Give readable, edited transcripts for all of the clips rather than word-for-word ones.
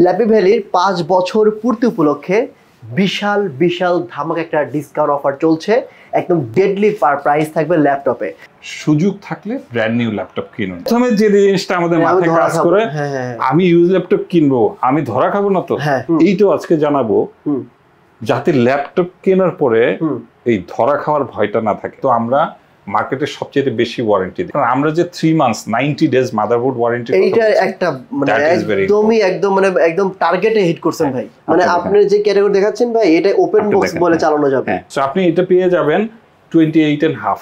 Lappy ভ্যালির 5 বছর পূর্তি উপলক্ষে বিশাল বিশাল ধামাকা একটা ডিসকাউন্ট অফার চলছে। একদম ডেডলি প্রাইস থাকবে ল্যাপটপে। সুযোগ থাকলে ব্র্যান্ড নিউ ল্যাপটপ কিনুন। প্রথমে যে জিনিসটা আমাদের মাথায় কাজ করে, আমি ইউজ ল্যাপটপ কিনবো, আমি ধরা খাবো না তো। এইটাও আজকে জানাবো যাতে ল্যাপটপ কেনার পরে এই ধরা খাওয়ার ভয়টা না থাকে। তো আমরা মার্কেটের সবচেয়ে বেশি ওয়ারেন্টি দিই, কারণ আমরা যে 3 মান্থস 90 ডেজ মাদারবোর্ড ওয়ারেন্টি, এইটা একটা মানে একদম টার্গেটে হিট করছেন ভাই। মানে আপনি যে ক্যাটাগরি দেখাচ্ছেন ভাই, এটা ওপেন বক্স বলে চালানো যাবে। সো আপনি এটা পেয়ে যাবেন 28.5,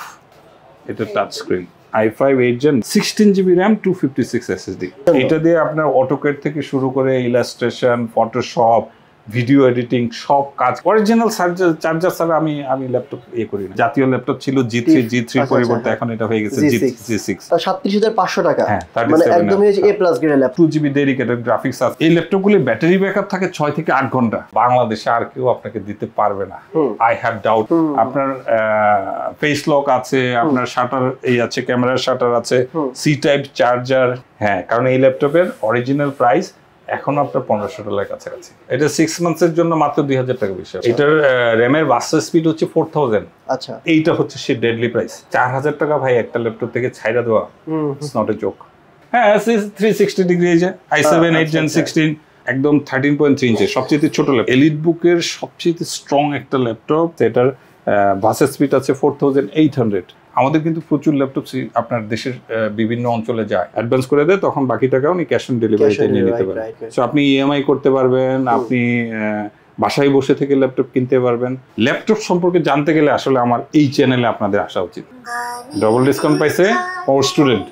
এটা touch screen, i5 8 Gen 16 GB RAM 256 SSD। এটা দিয়ে আপনার অটোক্যাড থেকে শুরু করে ইলাস্ট্রেশন, ফটোশপ, ভিডিও এডিটিং সব কাজ। অরিজিনাল চার্জার ছাড়া আমি ল্যাপটপ করি না। জাতীয় ল্যাপটপ ছিল G3 পরিবর্তে এখন এটা হয়ে গেছে G6। 37,500 টাকা, মানে একদমই A plus grade laptop. 2GB dedicated graphics আছে। এই ল্যাপটপগুলি ব্যাটারি ব্যাকআপ থাকে 6 থেকে 8 ঘন্টা। বাংলাদেশে আর কেউ আপনাকে দিতে পারবে না, আই হ্যাভ ডাউট। আপনার ফেস লক আছে, আপনার শাটার আছে, ক্যামেরার শাটার আছে, সি টাইপ চার্জার। হ্যাঁ, কারণ এই ল্যাপটপের অরিজিনাল প্রাইস এখন আপনার 1500 ডলার কাছাকাছি। এটা 6 মান্থসের জন্য মাত্র 2000 টাকা বেশি। এটার র্যামের বাস্টার স্পিড হচ্ছে 4000। আচ্ছা, এইটা হচ্ছে সে ডেডলি প্রাইস। 4000 টাকা ভাই একটা ল্যাপটপ থেকে ছাইড়া দেওয়া, ইটস নট এ জোক। হ্যাঁ, 360 ডিগ্রি এই যে i7 8 Gen 16 একদম 13.3 ইঞ্চি, সবচেয়ে ছোট ল্যাপটপ। এলিট বুকের সবচেয়ে স্ট্রং একটা ল্যাপটপ। এটার বাস্টার স্পিড আছে 4800। আমাদের কিন্তু প্রচুর ল্যাপটপ আপনার দেশের বিভিন্ন অঞ্চলে যায়, অ্যাডভান্স করে দেয়, তখন বাকি টাকা উনি ক্যাশ অন ডেলিভারিতে নিয়ে নিতে পারেন। সো আপনি ইএমআই করতে পারবেন, আপনি বাসায় বসে থেকে ল্যাপটপ কিনতে পারবেন। ল্যাপটপ সম্পর্কে জানতে গেলে আসলে আমার এই চ্যানেলে আপনাদের আসা উচিত। ডবল ডিসকাউন্ট পাইছে ফর স্টুডেন্ট।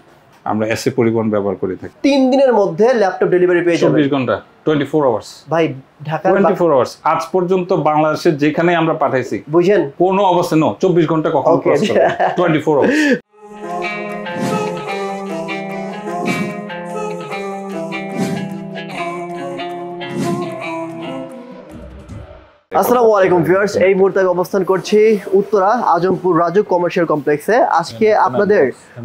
আমরা এসএ পরিবহন ব্যবহার করে থাকি। 3 দিনের মধ্যে ল্যাপটপ ডেলিভারি পেয়ে যাবেন। 24 ঘন্টা, 24 আওয়ার্স ভাই। ঢাকা 24 আওয়ার্স আজ পর্যন্ত বাংলাদেশে যেখানে আমরা পাঠাইছি, বুঝেন, কোনো অবস্থা নো 24 ঘন্টা কখনো ক্রস করে 24 আওয়ার্স। আসসালামু আলাইকুম ভিউয়ার্স, এই মুহূর্তে আমি অবস্থান করছি উত্তরা আজমপুর রাজুক কমার্শিয়াল কমপ্লেক্সে। আজকে আপনাদের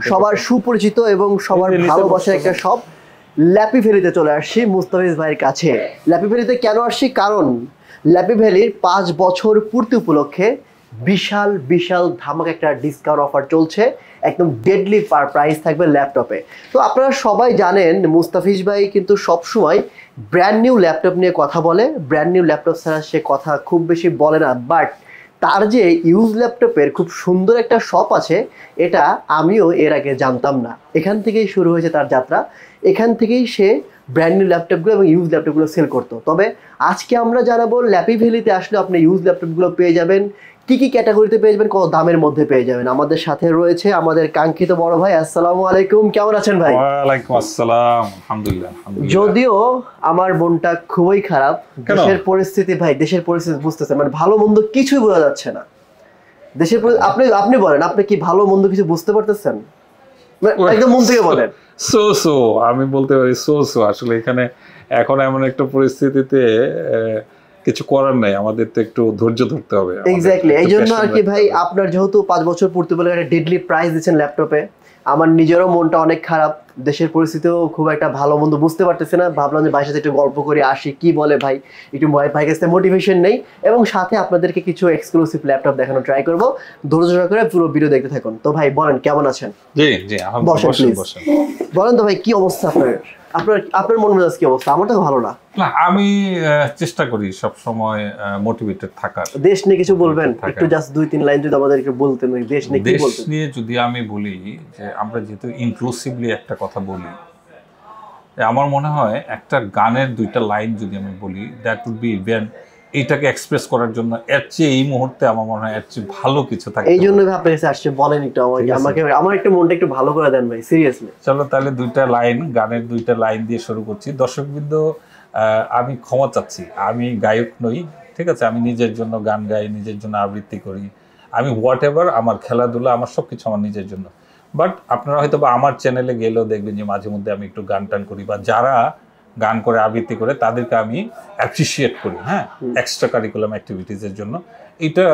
সবার সুপরিচিত এবং সবার ভালোবাসার একটা শপ ল্যাপি ভ্যালিতে চলে আসছি মুস্তাফিজ ভাইয়ের কাছে। ল্যাপি ভ্যালিতে কেন আসছি? কারণ ল্যাপি ভ্যালির 5 বছর পূর্তি উপলক্ষে বিশাল বিশাল ধামাকা একটা ডিসকাউন্ট অফার চলছে। একদম ডেডলি প্রাইস থাকবে ল্যাপটপে। তো আপনারা সবাই জানেন মুস্তাফিজ ভাই কিন্তু সবসময় ব্র্যান্ড নিউ ল্যাপটপ নিয়ে কথা বলে। ব্র্যান্ড নিউ ল্যাপটপ ছাড়া সে কথা খুব বেশি বলে না, বাট তার যে ইউজ ল্যাপটপের খুব সুন্দর একটা শপ আছে, এটা আমিও এর আগে জানতাম না। এখান থেকেই শুরু হয়েছে তার যাত্রা। এখান থেকেই সে ব্র্যান্ড নিউ ল্যাপটপগুলো এবং ইউজ ল্যাপটপগুলো সেল করতো। তবে আজকে আমরা জানাবো ল্যাপি ভ্যালিতে আসলে আপনি ইউজ ল্যাপটপগুলো পেয়ে যাবেন, কি কি ক্যাটাগরিতে পেয়ে যাবেন, কত দামের মধ্যে পেয়ে যাবেন। আমাদের সাথে রয়েছে আমাদের কাঙ্ক্ষিত বড় ভাই। আসসালামু আলাইকুম, কেমন আছেন ভাই? ওয়ালাইকুম আসসালাম, আলহামদুলিল্লাহ। যদিও আমার মনটা খুবই খারাপ, দেশের পরিস্থিতি ভাই, দেশের পরিস্থিতি বুঝতেছেন, মানে ভালো মন্দ কিছুই বোঝা যাচ্ছে না দেশের। আপনি বলেন, আপনি কি ভালো মন্দ কিছু বুঝতে পারতেছেন? একদম মন থেকে বলেন। সো আমি বলতে পারি সো আসলে এখানে এখন এমন একটা পরিস্থিতিতে কিছু করার নাই, আমাদের তো একটু ধৈর্য ধরতে হবে। এক্স্যাক্টলি, এই জন্য আর কি ভাই, আপনার যেহেতু 5 বছর পূর্তি বলে একটা ডেডলি প্রাইস দিচ্ছেন ল্যাপটপে, আমার নিজেরও মনটা অনেক খারাপ। দেশের পরিস্থিতিও খুব একটা ভালো মন্দ বুঝতে পারতেছে না। ভাবলাম যে ভাইয়ের সাথে একটু গল্প করে আসি, কি বলে ভাই, একটু ভাইয়ের কাছ থেকে মোটিভেশন নেই, এবং সাথে আপনাদেরকে কিছু এক্সক্লুসিভ ল্যাপটপ দেখানো ট্রাই করবো। ধৈর্য সহকারে পুরো ভিডিও দেখতে থাকুন। তো ভাই বলেন, কেমন আছেন? জি বসেন প্লিজ। বলেন তো ভাই, কি অবস্থা আপনার মন মেজাজ কি অবস্থা? আমার তো ভালো না। আমি চেষ্টা করি সব সময় মোটিভেটেড থাকার। দেশ নিয়ে কিছু বলবেন একটু, জাস্ট 2-3 লাইন যদি আমাদের একটু বলতেন। দেশ নিয়ে কি বলতেন? দেশ নিয়ে যদি আমি বলি, যে আমরা যেহেতু ইনক্লুসিভলি একটা কথা বলি, আমার মনে হয় একটা গানের 2টা লাইন যদি আমি বলি, দ্যাট উড বি ইভেন এটাকে এক্সপ্রেস করার জন্য এর চেয়ে এই মুহূর্তে আমার মনে হয় এর চেয়ে ভালো কিছু থাকে। এই জন্য আপনার কাছে আসছে, বলেন একটু আমাকে আমার একটু মনটা একটু ভালো করে দেন ভাই, সিরিয়াসলি। চলো তাহলে 2টা লাইন, গানের 2টা লাইন দিয়ে শুরু করছি। দর্শকবৃন্দ, আমি ক্ষমা চাচ্ছি, আমি গায়ক নই, ঠিক আছে? আমি নিজের জন্য গান গাই, নিজের জন্য আবৃত্তি করি, আমি হোয়াট এভার, আমার খেলাধুলা, আমার সব কিছু আমার নিজের জন্য। বাট আপনারা হয়তো বা আমার চ্যানেলে গেলেও দেখবেন যে মাঝে মধ্যে আমি একটু গান টান করি, বা যারা গান করে আবৃত্তি করে তাদেরকে আমি অ্যাপ্রিসিয়েট করি, হ্যাঁ, এক্সট্রা কারিকুলাম অ্যাক্টিভিটিসের জন্য। এটা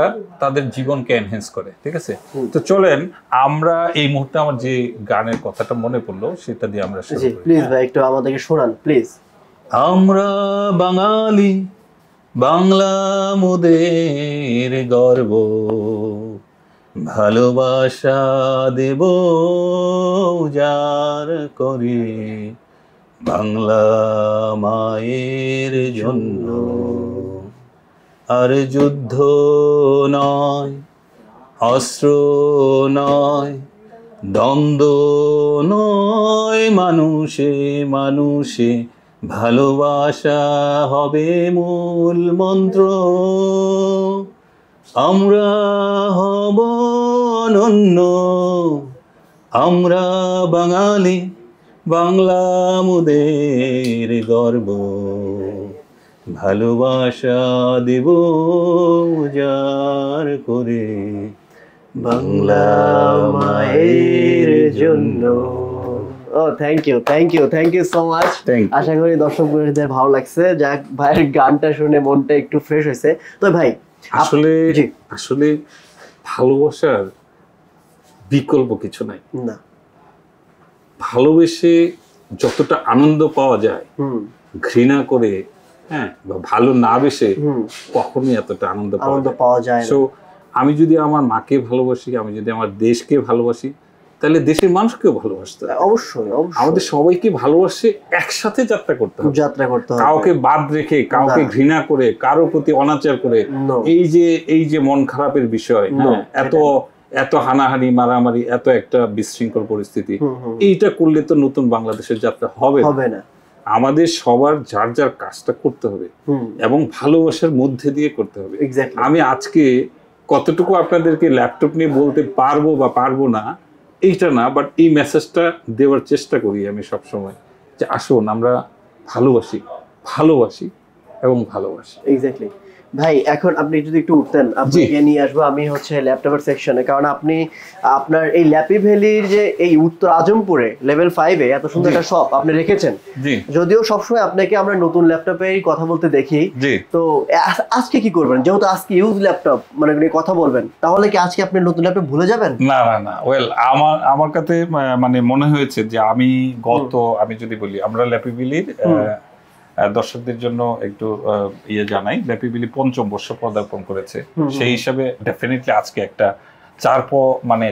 তাদের জীবনকে এনহ্যান্স করে, ঠিক আছে? তো চলেন আমরা এই মুহূর্তে আমার যে গানের কথাটা মনে পড়লো সেটা দিয়ে আমরা শুরু করি। প্লিজ ভাই একটু আমাদেরকে শোনান প্লিজ। আমরা বাঙালি, বাংলা মোদের গর্ব, ভালোবাসা দেব যার করে, বাংলা মায়ের জন্য। আর যুদ্ধ নয়, অস্ত্র নয়, দ্বন্দ্ব নয়, মানুষে মানুষে ভালোবাসা হবে মূল মন্ত্র। আমরা হব অনন্য, আমরা বাঙালি, বাংলা মোদের গর্ব, ভালোবাসা দেব যার করে, বাংলা মায়ের জন্য। ও থ্যাংক ইউ সো মাচ। আশা করি দর্শক বন্ধুদের ভালো লাগছে। যাক, ভাইয়ের গানটা শুনে মনটা একটু ফ্রেশ হয়েছে। তো ভাই আসলে ভালোবাসার বিকল্প কিছু নাই। না, ভালোবেসে যতটা আনন্দ পাওয়া যায়, ঘৃণা করে বা ভালো না বেসে কখনোই এতটা আনন্দ পাওয়া যায় না। সো আমি যদি আমার মাকে ভালোবাসি, আমি যদি আমার দেশকে ভালোবাসি, তাহলে দেশের মানুষকেও ভালোবাসতে হবে। অবশ্যই আমাদের সবাইকে ভালোবাসে একসাথে যাত্রা করতে হবে। কাউকে বাদ রেখে, কাউকে ঘৃণা করে, কারোর প্রতি অনাচার করে, এই যে মন খারাপের বিষয়, এত হানাহানি, মারামারি, এত একটা বিশৃঙ্খল পরিস্থিতি, এইটা করলে তো নতুন বাংলাদেশের যাত্রা হবে না। আমাদের সবার যার যার কাজটা করতে হবে এবং ভালোবাসার মধ্যে দিয়ে করতে হবে। আমি আজকে কতটুকু আপনাদেরকে ল্যাপটপ নিয়ে বলতে পারবো বা পারবো না এইটা না, বাট এই মেসেজটা দেওয়ার চেষ্টা করি আমি সবসময়, যে আসুন আমরা ভালোবাসি এবং ভালোবাসি। এক্স্যাক্টলি ভাই। এখন আপনি যদি একটু উঠতেন, আপনাকে নিয়ে আসবো আমি ল্যাপটপের সেকশনে, কারণ আপনি আপনার এই ল্যাপি ভ্যালির যে এই উত্তর আজমপুরে লেভেল 5-এ এত সুন্দর একটা শপ আপনি রেখেছেন। যদিও সবসময় আপনাকে আমরা নতুন ল্যাপটপেই কথা বলতে দেখি, তো আজকে কি করবেন? যেহেতু আজকে ইউজ ল্যাপটপ মানে কথা বলবেন, তাহলে কি আজকে আপনি নতুন ল্যাপটপ ভুলে যাবেন? না, ওয়েল আমার কাছে মানে মনে হয়েছে যে আমি যদি বলি, আমরা ল্যাপি ভ্যালির দর্শকদের জন্য একটু জানাই, ল্যাপি ভ্যালি 5ম বর্ষ পদার্পণ করেছে। সেই হিসাবে ডেফিনেটলি আজকে একটা মানে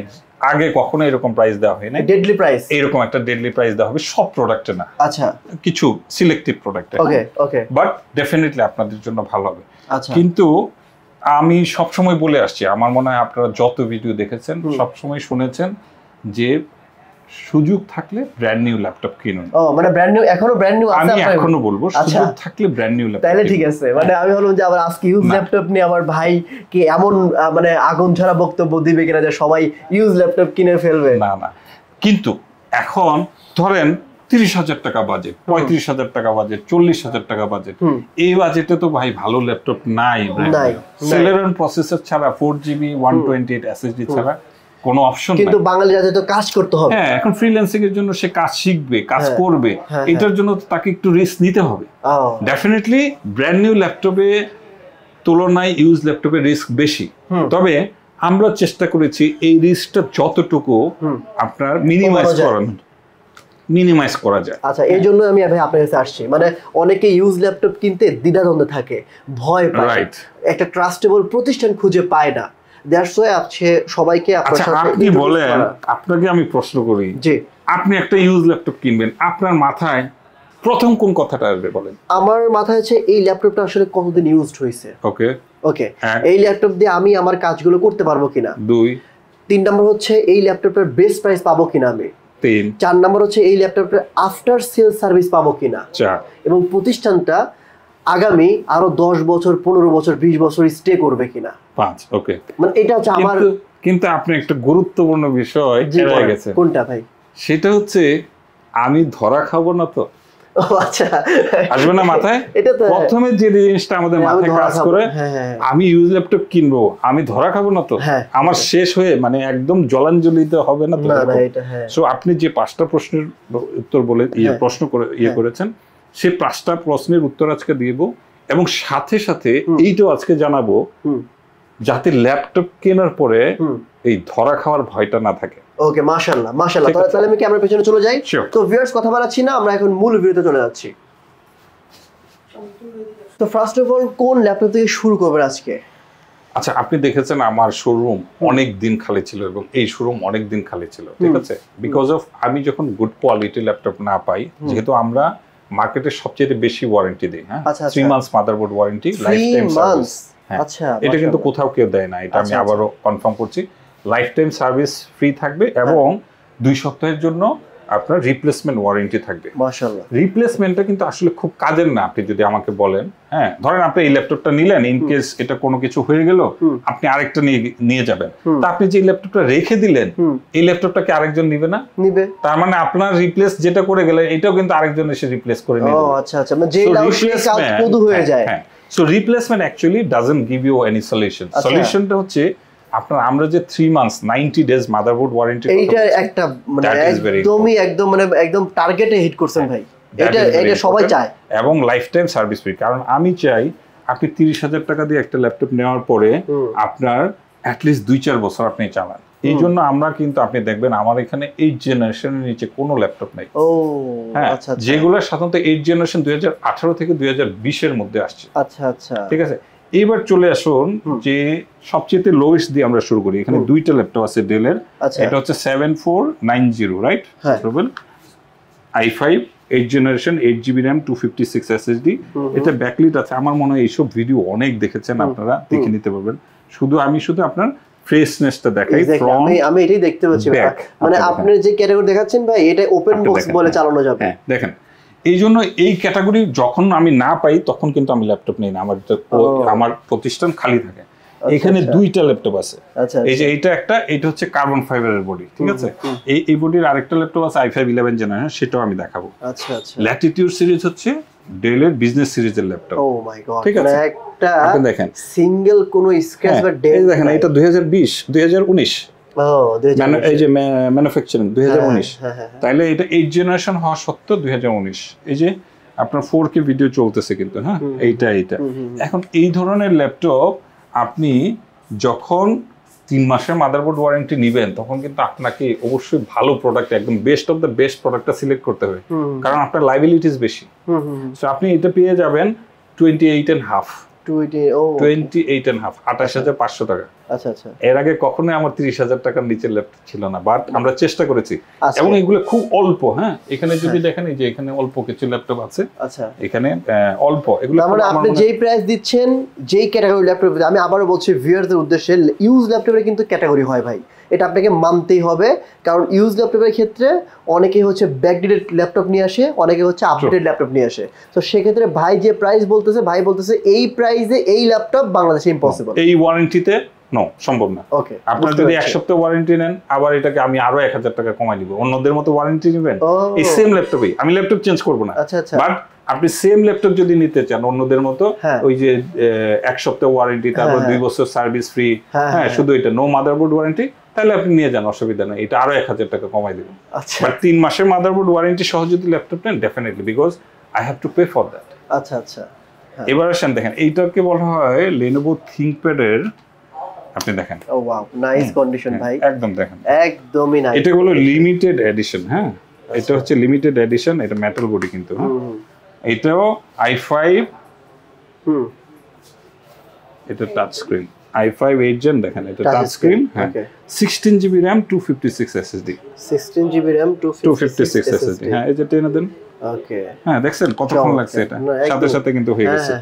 আগে কখনো এরকম প্রাইস দেওয়া হয় না, ডেডলি প্রাইস, এরকম একটা ডেডলি প্রাইস দেওয়া হবে সব প্রোডাক্টে না, আচ্ছা কিছু সিলেক্টিভ প্রোডাক্টে। ওকে, বাট ডেফিনেটলি আপনাদের জন্য ভালো হবে। কিন্তু আমি সবসময় বলে আসছি, আমার মনে হয় আপনারা যত ভিডিও দেখেছেন সবসময় শুনেছেন যে সুযোগ থাকলে ব্র্যান্ড নিউ ল্যাপটপ কিনুন। মানে ব্র্যান্ড নিউ, এখনো ব্র্যান্ড নিউ আছে? আমি এখনো বলবো সুযোগ থাকলে ব্র্যান্ড নিউ ল্যাপটপ। তাহলে ঠিক আছে, মানে আমি বললাম যে আবার আজকে ইউজ ল্যাপটপ নিয়ে আমার ভাই কি এমন মানে আগুন ছড়া বক্তব্য দিবে কিনা যে সবাই ইউজ ল্যাপটপ কিনে ফেলবে। না, কিন্তু এখন ধরেন 30,000 টাকা বাজেট, 35,000 টাকা বাজেট, 40,000 টাকা বাজেট, এই বাজেটে তো ভাই ভালো ল্যাপটপ নাই। সেলেরন প্রসেসর ছাড়া 4GB 128 SSD ছাড়া কোনো অপশন নাই। কিন্তু বাঙালিরা তো কাজ করতে হবে। এখন ফ্রিল্যান্সিং এর জন্য সে কাজ শিখবে, কাজ করবে, এটার জন্য তাকে একটু রিস্ক নিতে হবে। ডেফিনেটলি ব্র্যান্ড নিউ ল্যাপটপে তুলনায় ইউজ ল্যাপটপে রিস্ক বেশি, তবে আমরা চেষ্টা করেছি এই রিস্কটা যতটুকু আপনার মিনিমাইজ করা যায়। আচ্ছা, এই জন্য আমি ভাই আপনার কাছে আসছি। মানে অনেকে ইউজ ল্যাপটপ কিনতে দ্বিধাদ্বন্দ্বে থাকে, ভয় পায়, একটা ট্রাস্টেবল প্রতিষ্ঠান খুঁজে পায় না। সবাইকে আপনি বলেন, আপনাকে আমি প্রশ্ন করি, যে আপনি একটা ইউজ ল্যাপটপ কিনবেন, আপনার মাথায় প্রথম কোন কথাটা আসবে বলেন? আমার মাথায় আছে এই ল্যাপটপটা আসলে কতদিন ইউজড হয়েছে। ওকে, এই ল্যাপটপ দিয়ে আমি আমার কাজগুলো করতে পারবো কিনা। 3 নাম্বার হচ্ছে এই ল্যাপটপের বেস্ট প্রাইস পাবো কিনা আমি। 4 নাম্বার হচ্ছে এই ল্যাপটপের আফটার সেল সার্ভিস পাবো কিনা। এবং প্রতিষ্ঠানটা আগামী আরো 10 বছর, 15 বছর, 20 বছর স্টে করবে কিনা। 5 ওকে, মানে এটা হচ্ছে আমার। কিন্তু আপনি একটা গুরুত্বপূর্ণ বিষয় এড়িয়ে গেছেন। কোনটা ভাই? সেটা হচ্ছে আমি ধরা খাবো না তো। আচ্ছা, আসবে না মাথায়? প্রথমে যে জিনিসটা আমাদের মাথায় কাজ করে, আমি ইউজ ল্যাপটপ কিনবো, আমি ধরা খাবো না তো, আমার শেষ হয়ে মানে একদম জলাঞ্জলিতে হবে না তো। সো আপনি যে 5টা প্রশ্নের উত্তর বলে প্রশ্ন করে করেছেন, সেই 5টা প্রশ্নের উত্তর আজকে দিব, এবং সাথে সাথে এইটাও আজকে জানাবো যাতে ল্যাপটপ কেনার পরে এই ধরা খাওয়ার ভয়টা না থাকে। ওকে, মাশাআল্লাহ মাশাআল্লাহ। তাহলে আমি ক্যামেরার পেছনে চলে যাই। তো ভিউয়ার্স, কথা বাড়াচ্ছি না, আমরা এখন মূল ভিডিওতে চলে যাচ্ছি। তো ফার্স্ট অফ অল কোন ল্যাপটপ থেকে শুরু করবেন আজকে? আচ্ছা, আপনি দেখেছেন আমার শোরুম অনেক দিন খালি ছিল এবং এই শোরুম অনেক দিন খালি ছিল, ঠিক আছে? বিকজ অফ আমি যখন গুড কোয়ালিটি ল্যাপটপ না পাই, যেহেতু আমরা মার্কেটে সবচেয়ে বেশি ওয়ারেন্টি দিই, হ্যাঁ, 3 months motherboard warranty, life time service. আচ্ছা, এটা কিন্তু কোথাও কেউ দেয় না, এটা আমি আবারও কনফার্ম করছি। লাইফ টাইম সার্ভিস ফ্রি থাকবে এবং 2 সপ্তাহের জন্য আপনার রিপ্লেসমেন্ট ওয়ারেন্টি থাকবে। মাশাআল্লাহ। রিপ্লেসমেন্টটা কিন্তু আসলে খুব কাজের না, আপনি যদি আমাকে বলেন, হ্যাঁ, ধরেন আপনি এই ল্যাপটপটা নিলেন, ইন কেস এটা কোনো কিছু হয়ে গেল, আপনি আরেকটা নিয়ে যাবেন, তা আপনি যে ল্যাপটপটা রেখে দিলেন, এই ল্যাপটপটা কি আরেকজন নিবে না? নিবে। তার মানে আপনার রিপ্লেস যেটা করে গেলেন, এটাও কিন্তু আরেকজন এসে রিপ্লেস করে নিবে। ও আচ্ছা আচ্ছা, মানে যেটা কাজ পুরো হয়ে যায়। হ্যাঁ, so replacement actually doesn't give you any solution. সলিউশনটা হচ্ছে আপনার, আমরা যে 3 মান্থস 90 ডেজ মাদারবোর্ড ওয়ারেন্টি, এইটা একটা মানে একদম টার্গেটে হিট করছেন ভাই। এটা সবাই চায়, এবং লাইফ টাইম সার্ভিস ফ্রি। কারণ আমি চাই আপনি 30,000 টাকা দিয়ে একটা ল্যাপটপ নেওয়ার পরে আপনার অ্যাট লিস্ট 2-4 বছর আপনি চালান। এই জন্য আমরা কিন্তু, আপনি দেখবেন আমার এখানে 8 জেনারেশনের নিচে কোনো ল্যাপটপ নাই। ও আচ্ছা, যেগুলো সাধারণত 8 জেনারেশন 2018 থেকে 2020 এর মধ্যে আসছে। আচ্ছা আচ্ছা, ঠিক আছে। এবার চলে আসুন যে সবচেয়ে লোয়েস্ট দিয়ে আমরা শুরু করি। এখানে 2টা ল্যাপটপ আছে ডেলের, এটা হচ্ছে 7490, right? i5 8 generation, 8GB RAM, 256 SSD। এটা ব্যাকলিট আছে। আমার মনে হয় এইসব ভিডিও অনেক দেখেছেন আপনারা, দেখে নিতে পারবেন। শুধু আপনার ফ্রেশনেসটা দেখাই, আমি এটাই দেখতে পাচ্ছি। মানে আপনি যে ক্যাটাগরি দেখাচ্ছেন ভাই, এটা ওপেন বক্স বলে চালানো যাবে। হ্যাঁ, দেখেন, এই জন্য এই ক্যাটাগরি যখন আমি না পাই তখন কিন্তু আমি ল্যাপটপ নেই না, আমার প্রতিষ্ঠান খালি থাকে। এখানে 2টা ল্যাপটপ আছে, এই যে এইটা একটা, এটা হচ্ছে কার্বন ফাইবারের বডি, ঠিক আছে। এই বডির আরেকটা ল্যাপটপ আছে i5 11 জেনারেশন, সেটাও আমি দেখাবো। আচ্ছা আচ্ছা, ল্যাটিটিউড সিরিজ হচ্ছে ডেলের বিজনেস সিরিজের ল্যাপটপ। ও মাই গড, ঠিক আছে। একটা দেখেন, সিঙ্গেল কোনো স্ক্র্যাচ বা ডেন্ট দেখেন, এটা 2019 এই যে ম্যানুফ্যাকচারিং 2019, তাইলে এটা 8 জেনারেশন হওয়া সত্ত্বেও 2019। এই যে আপনার 4K ভিডিও চলতেছে কিন্তু, হ্যাঁ, এইটা এখন এই ধরনের ল্যাপটপ আপনি যখন 3 মাসের মাদারবোর্ড ওয়ারেন্টি নেবেন, তখন কিন্তু আপনাকে অবশ্যই ভালো প্রোডাক্ট, একদম বেস্ট অফ দ্য বেস্ট প্রোডাক্টটা সিলেক্ট করতে হবে, কারণ আপনার লায়াবিলিটিস বেশি। সো আপনি এটা পেয়ে যাবেন 28.5, 28.5 টাকা। আচ্ছা আচ্ছা, এর আগে কখনোই আমার 30,000 টাকার নিচে ল্যাপটপ ছিল না, বাট আমরা চেষ্টা করেছি, এবং এগুলো খুব অল্প। হ্যাঁ, এখানে যদি দেখেন, এই যে এখানে অল্প কিছু ল্যাপটপ আছে। আচ্ছা, এখানে অল্প, এগুলো মানে আপনি যেই প্রাইস দিচ্ছেন, যেই ক্যাটাগরি ল্যাপটপ, আমি আবারও বলছি ভিউয়ারদের উদ্দেশ্যে, ইউজ ল্যাপটপের কিন্তু ক্যাটাগরি হয় ভাই, এটা আপনাকে মানতেই হবে। কারণ ইউজ ল্যাপটপের ক্ষেত্রে অনেকে হচ্ছে ব্যাকডেটেড ল্যাপটপ নিয়ে আসে, অনেকে হচ্ছে আপডেটেড ল্যাপটপ নিয়ে আসে। তো সেক্ষেত্রে ভাই যে প্রাইস বলতেছে, ভাই বলতেছে এই প্রাইসে এই ল্যাপটপ বাংলাদেশে ইম্পসিবল, এই ওয়ারেন্টিতে নো, সম্ভব না। ওকে, আপনারা যদি 1 সপ্তাহ ওয়ারেন্টি নেন, আবার এটাকে আমি আরো 1000 টাকা কমাই দিব। অন্যদের মতো ওয়ারেন্টি নেবেন, এই সেম ল্যাপটপে আমি ল্যাপটপ চেঞ্জ করব না। আচ্ছা আচ্ছা, বাট আপনি সেম ল্যাপটপ যদি নিতে চান অন্যদের মতো, ওই যে 1 সপ্তাহ ওয়ারেন্টি, তারপর 2 বছর সার্ভিস ফ্রি, হ্যাঁ, শুধু এটা নো মাদারবোর্ড ওয়ারেন্টি, তাহলে আপনি নিয়ে যান, অসুবিধা নেই, এটা আরো 1000 টাকা কমাই দেবেন। আচ্ছা, বাট 3 মাসের মাদারবোর্ড ওয়ারেন্টি সহ যদি ল্যাপটপ নেন, definitely, because I have to pay for that. আচ্ছা আচ্ছা, এবার আসেন দেখেন, এইটাকে বলা হয় Lenovo ThinkPad এর, আপনি দেখেন, ও ওয়াও, নাইস কন্ডিশন ভাই, একদম দেখেন, একদমই নাইস। এটা হলো লিমিটেড এডিশন, হ্যাঁ, এটা হচ্ছে লিমিটেড এডিশন, এটা মেটাল বডি কিন্তু, হ্যাঁ, এটাও i5, এটা টাচ স্ক্রিন, i5 8 জেন, দেখেন এটা টাচ স্ক্রিন, হ্যাঁ, 16GB RAM, 256 SSD, 16GB RAM, 256 SSD, হ্যাঁ, এই যে টেনে দেন। ওকে, হ্যাঁ, দেখছেন কতক্ষণ লাগছে, এটা সাথে সাথে কিন্তু হয়ে গেছে,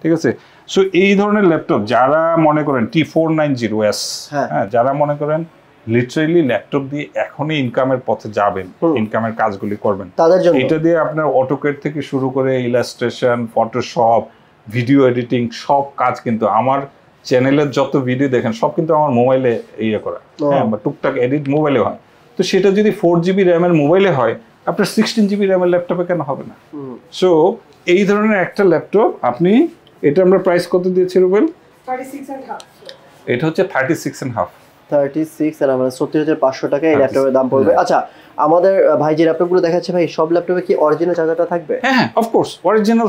ঠিক আছে। সো এই ধরনের ল্যাপটপ যারা মনে করেন T490S, হ্যাঁ, যারা মনে করেন লিটারালি ল্যাপটপ দিয়ে এখনই ইনকামের পথে যাবেন, ইনকামের কাজগুলি করবেন, তাদের জন্য এটা দিয়ে আপনার অটোক্যাড থেকে শুরু করে ইলাস্ট্রেশন, ফটোশপ, ভিডিও এডিটিং, সব কাজ কিন্তু আমার চ্যানেলের যত ভিডিও দেখেন সব কিন্তু আমার মোবাইলে ইয়ে করা, হ্যাঁ, বা টুকটাক এডিট মোবাইলে হয়। তো সেটা যদি 4GB RAM এর মোবাইলে হয়, আপনার 16GB RAM এর ল্যাপটপে কেন হবে না? সো এই ধরনের একটা ল্যাপটপ আপনি, এটা আমরা প্রাইস কত দিয়েছি রুবেল? 36.5। এটা হচ্ছে 36.5, 36 আর আমরা 70,500 টাকা এই ল্যাপটপের দাম পড়বে। আচ্ছা, আমাদের ভাই যে ল্যাপটপগুলো দেখাচ্ছে ভাই, সব ল্যাপটপে কি অরিজিনাল চার্জারটা থাকবে? হ্যাঁ, অফ কোর্স, অরিজিনাল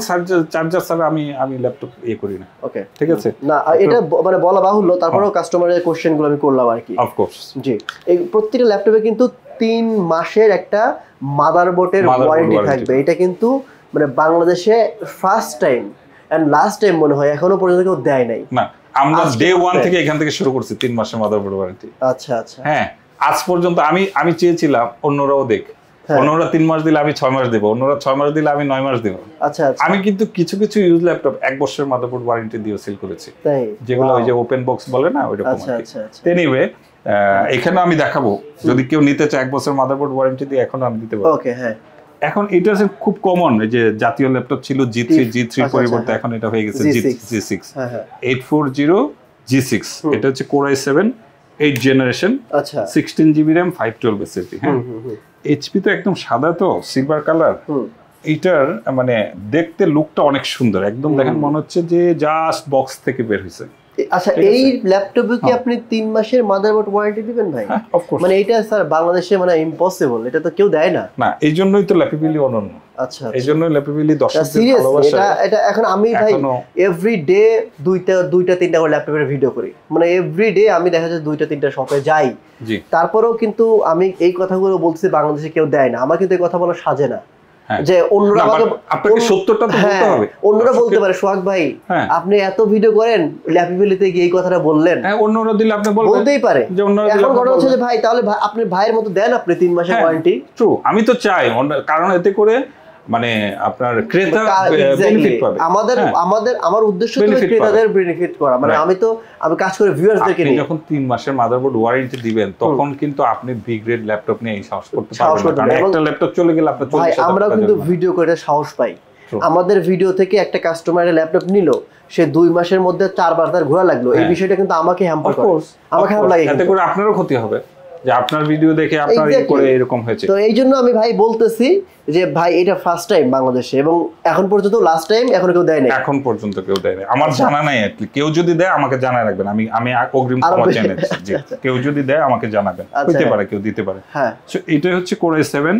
চার্জার ছাড়া আমি ল্যাপটপ করি না। ওকে, ঠিক আছে। না, এটা মানে বলা বাহুল্য, তারপরেও কাস্টমারের কোশ্চেনগুলো আমি করলাম আর কি। অফ কোর্স, জি। এই প্রত্যেকটা ল্যাপটপে কিন্তু 3 মাসের একটা মাদারবোর্ডের ওয়ারেন্টি থাকবে, এটা কিন্তু মানে বাংলাদেশে first time and last time মনে হয় এখনো পর্যন্ত কেউ দেয় নাই। না, আমরা ডে 1 থেকে এখান থেকে শুরু করছি 3 মাসের মাদারবোর্ড ওয়ারেন্টি। আচ্ছা আচ্ছা। হ্যাঁ, আজ পর্যন্ত আমি চেয়েছিলাম অন্যরাও দেখ, অন্যরা 3 মাস দিলে আমি 6 মাস দেব, অন্যরা 6 মাস দিলে আমি 9 মাস দেব। আচ্ছা আচ্ছা। আমি কিন্তু কিছু কিছু ইউজ ল্যাপটপ 1 বছরের মাদারবোর্ড ওয়ারেন্টি দিয়ে সেল করেছি, তাই যেগুলো ওই যে ওপেন বক্স বলে না ওইরকম। আচ্ছা আচ্ছা আচ্ছা। এনিওয়ে এখানে আমি দেখাবো যদি কেউ নিতে চায় 1 বছর মাদারবোর্ড ওয়ারেন্টি দিয়ে এখন আমি দিতে পারবো। ওকে হ্যাঁ। এখন এটা খুব কমন, এই যে জাতীয় ল্যাপটপ ছিল G3 পরিবর্তে এখন এটা হয়ে গেছে G6 840 G6। এটা হচ্ছে Core i7 8 জেনারেশন, আচ্ছা 16 জিবি RAM 512 SSD। হ্যাঁ, এইচপি তো একদম সাদা, তো সিলভার কালার। এইটার মানে দেখতে লুকটা অনেক সুন্দর, একদম দেখেন মনে হচ্ছে যে জাস্ট বক্স থেকে বের হয়েছে। আচ্ছা, এই ল্যাপটপে কি আপনি 3 মাসের মাদারবোর্ড ওয়ারেন্টি দিবেন ভাই? মানে এটা স্যার বাংলাদেশে মানে ইম্পসিবল, এটা তো কেউ দেয় না। না, এই জন্যই তো ল্যাপি ভ্যালি অনন্য। আচ্ছা, এই জন্যই ল্যাপি ভ্যালি দর্শকদের ভালোবাসা। এটা এখন আমি ভাই এভরিডে 2টা-3টা করে ল্যাপটপের ভিডিও করি, মানে এভরিডে আমি দেখা যায় 2টা-3টা শপে যাই। জি, তারপরেও কিন্তু আমি এই কথাগুলো বলছি বাংলাদেশে কেউ দেয় না। আমার কিন্তু এই কথা বলা সাজে না যে অন্যরা আপনাকে সত্যটা তো বলতে হবে। অন্যরা বলতে পারে সোহাগ ভাই আপনি এত ভিডিও করেন ল্যাপি ভ্যালিতে গিয়ে এই কথাটা বললেন। হ্যাঁ, অন্যরা দিলে আপনি বলতেই পারে। এখন কথা হচ্ছে যে ভাই তাহলে আপনি ভাইয়ের মতো দেন, আপনি 3 মাসের ওয়ারেন্টি। ট্রু, আমি তো চাই, কারণ এতে করে মানে আপনার ক্রেতা বেনিফিট পাবে। আমার উদ্দেশ্য তো ক্রেতাদের বেনিফিট করা, মানে আমি কাজ করে ভিউয়ারদেরকে নিয়ে। যখন 3 মাসের মাদারবোর্ড ওয়ারেন্টি দিবেন তখন কিন্তু আপনি বি গ্রেড ল্যাপটপ নিয়ে সাহস করতে পারবেন না, কারণ একটা ল্যাপটপ চলে গেলে আপনার 40,000 টাকা। আমরা কিন্তু ভিডিও করে সাহস পাই। আমাদের ভিডিও থেকে একটা কাস্টমারের ল্যাপটপ নিল, সে 2 মাসের মধ্যে 4 বার তার ঘোরা লাগলো, এই বিষয়টা কিন্তু আমাকে হ্যাম্পার করে, আমাকে খারাপ লাগে। এতে করে আপনারও ক্ষতি হবে যে আপনার ভিডিও দেখে আপনার করে এরকম হয়েছে। তো এই জন্য আমি ভাই বলতেছি যে ভাই এটা ফার্স্ট টাইম বাংলাদেশে, এবং এখন পর্যন্ত লাস্ট টাইম এখনো কেউ দেয় নাই। এখন পর্যন্ত কেউ দেয় নাই, আমার জানা নাই। কেউ যদি দেয় আমাকে জানায় রাখবেন, আমি অগ্রিম ক্ষমা চেয়ে নিচ্ছি যে কেউ যদি দেয় আমাকে জানাবেন। হতে পারে কেউ দিতে পারে। হ্যাঁ, সো এটা হচ্ছে Core i7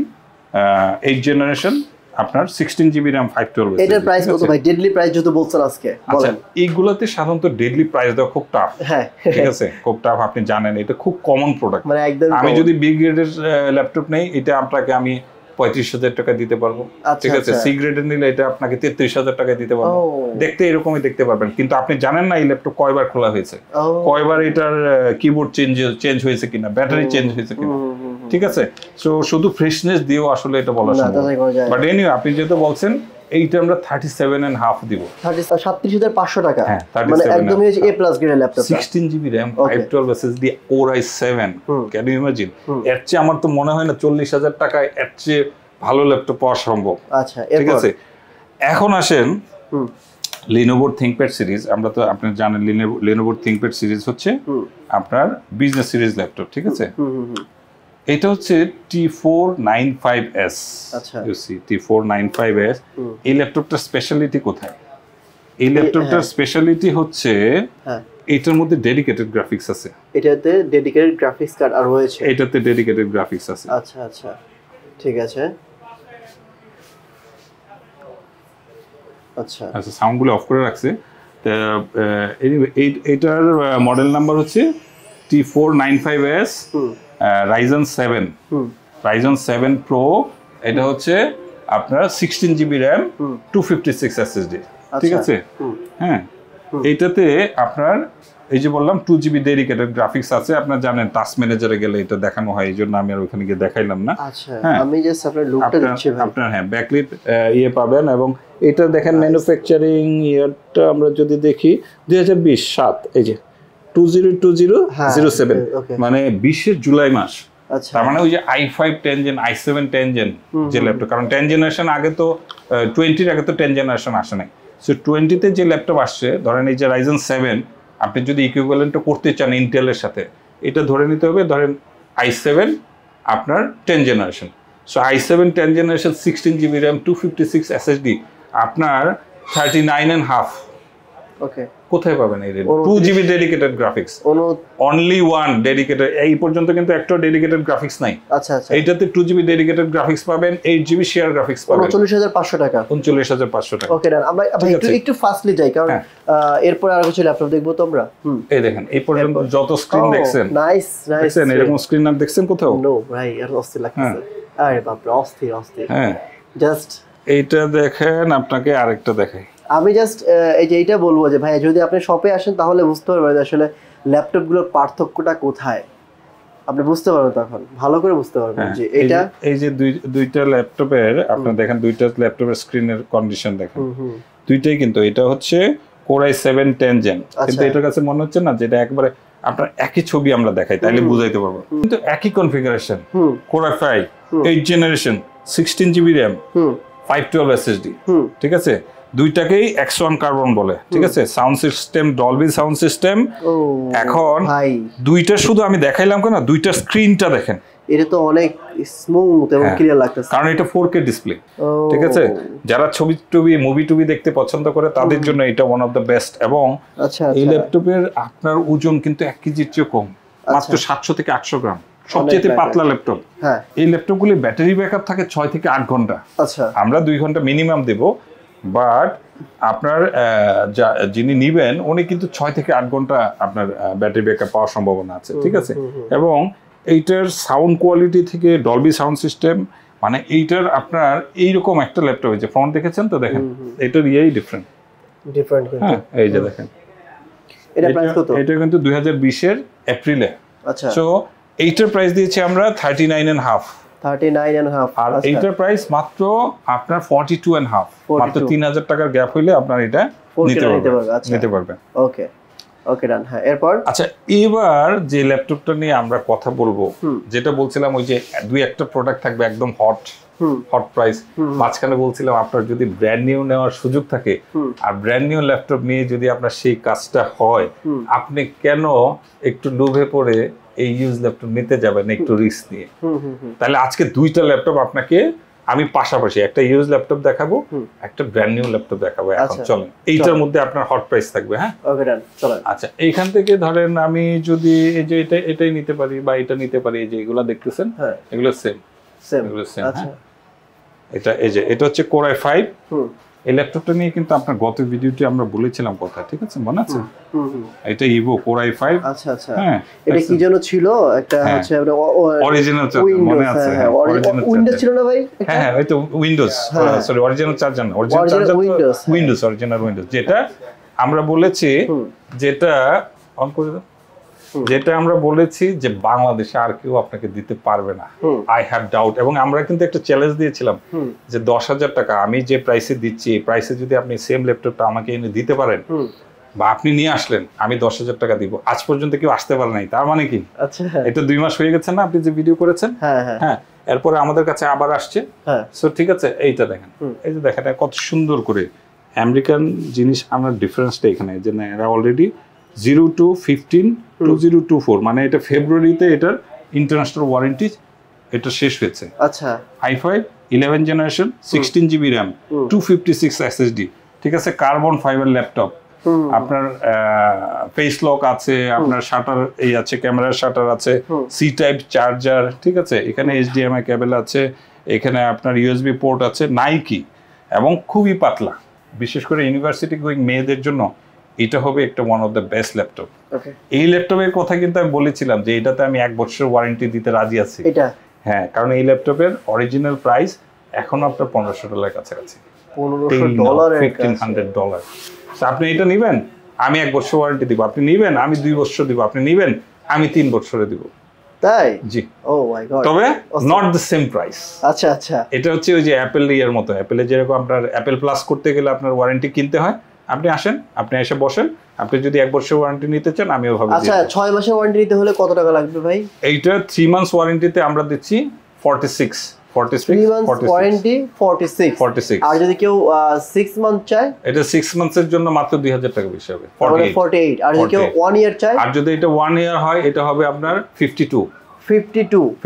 8 জেনারেশন, আপনার 16 জিবি RAM 512। এটার প্রাইস কত ভাই? ডেডলি প্রাইস যত বলছেন আজকে বলেন। এইগুলোতে সাধারণত ডেডলি প্রাইস দেওয়া খুব টাফ। হ্যাঁ, ঠিক আছে, খুব টাফ। আপনি জানেন এটা খুব কমন প্রোডাক্ট, মানে একদম। আমি যদি বি গ্রেডের ল্যাপটপ নেই, এটা আপনাকে আমি 35,000 টাকা দিতে পারবো, ঠিক আছে। সি গ্রেডের নিলে এটা আপনাকে 33,000 টাকা দিতে পারবো। দেখতে এরকমই দেখতে পারবেন, কিন্তু আপনি জানেন না এই ল্যাপটপ কয়বার খোলা হয়েছে, কয়বার এটার কিবোর্ড চেঞ্জ হয়েছে কিনা, ব্যাটারি চেঞ্জ হয়েছে কিনা, ঠিক আছে। সো শুধু ফ্রেশনেস দিয়েও আসলে এটা বলা সম্ভব না। বাট এনিওয়ে আপনি যেহেতু বলছেন, এইটা আমরা 37.5 দিব, 37,500 টাকা, মানে একদমই A plus grade laptop, 16 GB RAM 512 SSD Core i7। Can you imagine? এর চেয়ে আমার তো মনে হয় না 40,000 টাকায় এর চেয়ে ভালো ল্যাপটপ পাওয়া সম্ভব। আচ্ছা, ঠিক আছে। এখন আসেন Lenovo ThinkPad সিরিজ। আমরা তো আপনি জানেন Lenovo ThinkPad সিরিজ হচ্ছে আপনার বিজনেস সিরিজ ল্যাপটপ, ঠিক আছে। এটা হচ্ছে T495S। আচ্ছা, ইউ সি T495S। এই ল্যাপটপটার স্পেশালিটি কোথায়? এই ল্যাপটপটার স্পেশালিটি হচ্ছে এটার মধ্যে ডেডিকেটেড গ্রাফিক্স আছে। এটাতে ডেডিকেটেড গ্রাফিক্স কার্ড আর রয়েছে। এটাতে ডেডিকেটেড গ্রাফিক্স আছে। আচ্ছা আচ্ছা, ঠিক আছে। আচ্ছা আচ্ছা, সাউন্ডগুলো অফ করে রাখছে। এইটার মডেল নাম্বার হচ্ছে T495S Ryzen 7 Pro। এটা হচ্ছে আপনার 16 জিবি RAM 256 SSD, ঠিক আছে। হ্যাঁ, এইটাতে আপনার এই যে বললাম 2 জিবি ডেডিকেটেড গ্রাফিক্স আছে। আপনারা জানেন টাস্ক ম্যানেজারে গেলে এটা দেখানো হয়, এই জন্য আমি আর ওখানে গিয়ে দেখাইলাম না। আচ্ছা, আমি জাস্ট আপনার লুকটা দিচ্ছি ভাই। আপনার হ্যাঁ ব্যাকলিট ইয়ে পাবেন, এবং এটা দেখেন ম্যানুফ্যাকচারিং ইয়ারটা আমরা যদি দেখি 2020-7, এই যে 202007, মানে 20 জুলাই মাস। তার মানে ওই যে i5 10 জেন i7 10 জেন যে ল্যাপটপ, কারণ 10 জেনারেশন আগে তো 20 আগে তো 10 জেনারেশন আসে নাই। সো 20-তে যে ল্যাপটপ আসছে, ধরেন এই যে Ryzen 7, আপনি যদি ইকুইভ্যালেন্টটা করতে চান ইন্টেলের সাথে, এটা ধরে নিতে হবে ধরেন i7 আপনার 10 generation. So i7 10 generation 16 GB RAM 256 SSD আপনার 39.5। ওকে, কোথায় পাবেন এই rate? 2 GB dedicated graphics, only one dedicated. এই পর্যন্ত কিন্তু একটা ডেডিকেটেড গ্রাফিক্স নাই। আচ্ছা আচ্ছা, এইটাতে 2 জিবি ডেডিকেটেড গ্রাফিক্স পাবেন, 8 জিবি শেয়ার গ্রাফিক্স পাবেন, 39,500 টাকা। 39,500 টাকা। ওকে, ডান। আমরা ভাই একটু ফাস্টলি যাই, কারণ এরপর আর কিছু ল্যাপটপ দেখবো তো আমরা। এই দেখেন, এই পর্যন্ত যত স্ক্রিন দেখছেন, নাইস নাইস, দেখছেন এরকম স্ক্রিন আর দেখছেন কোথাও? নো ভাই, আর অস্থির লাগছে। আরে বাপ রে, অস্থির অস্থির। হ্যাঁ, জাস্ট এইটা দেখেন, আপনাকে আরেকটা দেখাই। আমি জাস্ট এই যে এইটা বলবো যে ভাই যদি আপনি শপে আসেন তাহলে বুঝতে পারবেন আসলে ল্যাপটপগুলোর পার্থক্যটা কোথায়, আপনি বুঝতে পারবেন, তখন ভালো করে বুঝতে পারবেন যে এটা এই যে দুইটা ল্যাপটপের আপনারা দেখেন, দুইটা ল্যাপটপের স্ক্রিনের কন্ডিশন দেখেন, দুইটাই কিন্তু এটা হচ্ছে Core i7 10 Gen, কিন্তু এটার কাছে মনে হচ্ছে না যেটা একবারে আপনার একই ছবি আমরা দেখাই তাইলে বুঝাইতে পারবো, কিন্তু একই configuration, Core i5 8 generation 16GB RAM 512 SSD, ঠিক আছে, দুইটাকেই X1 কার্বন বলে, ঠিক আছে, sound system Dolby sound system. এখন দুইটা শুধু আমি দেখাইলাম কেন, দুইটা স্ক্রিনটা দেখেন, এটা তো অনেক স্মুথ এবং ক্লিয়ার লাগতেছে, কারণ এটা 4K ডিসপ্লে, ঠিক আছে, যারা ছবি মুভি দেখতে পছন্দ করে তাদের জন্য এটা ওয়ান অফ দ্য বেস্ট। এবং এই ল্যাপটপের আপনার ওজন কিন্তু 1 কেজির চেয়ে কম, মাত্র 700 থেকে 800 গ্রাম, সবচেয়ে পাতলা ল্যাপটপ। এই ল্যাপটপগুলি ব্যাটারি ব্যাকআপ থাকে 6 থেকে 8 ঘন্টা, আমরা 2 ঘন্টা মিনিমাম দেব, বাট আপনার যিনি নিবেন উনি কিন্তু 6 থেকে 8 ঘন্টা আপনার ব্যাটারি ব্যাকআপ পাওয়ার সম্ভাবনা আছে, ঠিক আছে। এবং এইটার সাউন্ড কোয়ালিটি থেকে ডলবি সাউন্ড সিস্টেম, মানে এইটার আপনার এইরকম একটা ল্যাপটপ যে ফ্রন্ট দেখেছেন তো, দেখেন এটার ইয়েই ডিফারেন্ট, হ্যাঁ এই যে দেখেন, এটা প্রাইস কত? এটা কিন্তু 2020 এর এপ্রিলে, আচ্ছা, সো এইটার প্রাইস দিয়েছি আমরা 39.5, আর এইটার প্রাইস মাত্র আপনার 42.5, মাত্র 3000 টাকার গ্যাপ হইলে আপনার এটা নিতে পারবেন। ওকে ওকে ডান। হ্যাঁ, এরপর আচ্ছা, এবার যে ল্যাপটপটা নিয়ে আমরা কথা বলবো, যেটা বলছিলাম ওই যে দুই একটা প্রোডাক্ট থাকবে একদম হট প্রাইস, মাঝখানে বলছিলাম আপনার যদি ব্র্যান্ড নিউ নেওয়ার সুযোগ থাকে আর ব্র্যান্ড নিউ ল্যাপটপ নিয়ে যদি আপনার সেই কাজটা হয়, আপনি কেন একটু লোভে পড়ে এই ইউজ ল্যাপটপ নিতে যাবেন একটু রিস্ক নিয়ে? তাহলে আজকে দুইটা ল্যাপটপ আপনাকে আমি পাশাপাশি, একটা ইউজ ল্যাপটপ দেখাবো, একটা ব্র্যান্ড নিউ ল্যাপটপ দেখাবো। এখন চলেন, এইটার মধ্যে আপনার হট প্রাইস থাকবে। হ্যাঁ, ওকে ডান, চলেন। আচ্ছা, এইখান থেকে ধরেন আমি যদি এই যে এটাই নিতে পারি বা এটা নিতে পারি, এই যে এগুলা দেখতেছেন এগুলো সেম, এগুলো সেম। আচ্ছা, এটা হচ্ছে Core i5। এই ল্যাপটপটা নিয়ে কিন্তু আপনার গত ভিডিওতে আমরা বলেছিলাম কথা, ঠিক আছে, মনে আছে? এটা ইভো Core i5। আচ্ছা আচ্ছা, হ্যাঁ, এটা কি যেন ছিল একটা, হচ্ছে অরিজিনাল চার্জার, মনে আছে? উইন্ডোজ ছিল না ভাই? হ্যাঁ হ্যাঁ, ওই তো উইন্ডোজ, সরি অরিজিনাল চার্জার না, original charger Windows, original Windows, যেটা আমরা বলেছি, যেটা অন করে দাও, যেটা আমরা বলেছি যে বাংলাদেশে আর কেউ আপনাকে দিতে পারবে না, আই হ্যাভ ডাউট। এবং আমরা কিন্তু একটা চ্যালেঞ্জ দিয়েছিলাম যে 10,000 টাকা আমি যে প্রাইসে দিচ্ছি, এই প্রাইসে যদি আপনি সেম ল্যাপটপটা আমাকে এনে দিতে পারেন বা আপনি নিয়ে আসলেন, আমি 10,000 টাকা দিব। আজ পর্যন্ত কেউ আসতে পারে নাই, তার মানে কি? আচ্ছা, এটা 2 মাস হয়ে গেছে না আপনি যে ভিডিও করেছেন? হ্যাঁ, এরপরে আমাদের কাছে আবার আসছে। সো ঠিক আছে, এইটা দেখেন, এই যে দেখেন কত সুন্দর করে আমেরিকান জিনিস, আমরা ডিফারেন্সটা এখানে যে না, এরা অলরেডি 0 to 15 2024, মানে এটা ফেব্রুয়ারিতে এটার ইন্টারন্যাশনাল ওয়ারেন্টি এটা শেষ হয়েছে। আচ্ছা, i5 11 generation 16GB RAM 256 SSD, ঠিক আছে, কার্বন ফাইবার ল্যাপটপ, আপনার ফেস লক আছে, আপনার শাটার এই আছে, ক্যামেরার শাটার আছে, সি টাইপ চার্জার, ঠিক আছে, এখানে HDMI কেবল আছে, এখানে আপনার USB পোর্ট আছে, নাইকি, এবং খুবই পাতলা, বিশেষ করে ইউনিভার্সিটি গোয়িং মেয়েদের জন্য এটা হবে একটা one of the best laptop. এই ল্যাপটপের কথা কিন্তু আমি বলেছিলাম যে এটাতে আমি 1 বছরের ওয়ারেন্টি দিতে রাজি আছি। হ্যাঁ, কারণ এই ল্যাপটপের অরিজিনাল প্রাইস এখন আপনার $1,500 কাছাকাছি, $1,500। আপনি এটা নিবেন, আমি 1 বছর ওয়ারেন্টি দিব, আপনি নিবেন আমি 2 বছর দিব, আপনি নিবেন আমি 3 বছরে দিব। তাই? জি। ও মাই গড। তবে নট দ্য সেম প্রাইস। আচ্ছা আচ্ছা, এটা হচ্ছে ওই যে অ্যাপল এর মতো, অ্যাপলে যেরকম আপনার অ্যাপল প্লাস করতে গেলে আপনার ওয়ারেন্টি কিনতে হয়, আপনি আসেন, আপনি এসে বসেন, আপনি যদি 1 বছর ওয়ারেন্টি নিতে চান আমি ওভাবে। আচ্ছা, 6 মাসের ওয়ারেন্টি নিতে হলে কত টাকা লাগবে ভাই? এইটা 3 মান্থস ওয়ারেন্টিতে আমরা দিচ্ছি 46 ওয়ারেন্টি 46। আর যদি কেউ 6 মান্থ চায়, এটা 6 মান্থসের জন্য মাত্র 2000 টাকা বেশি হবে, 48। আর যদি কেউ 1 ইয়ার চায়, আর যদি এটা 1 ইয়ার হয় এটা হবে আপনার 52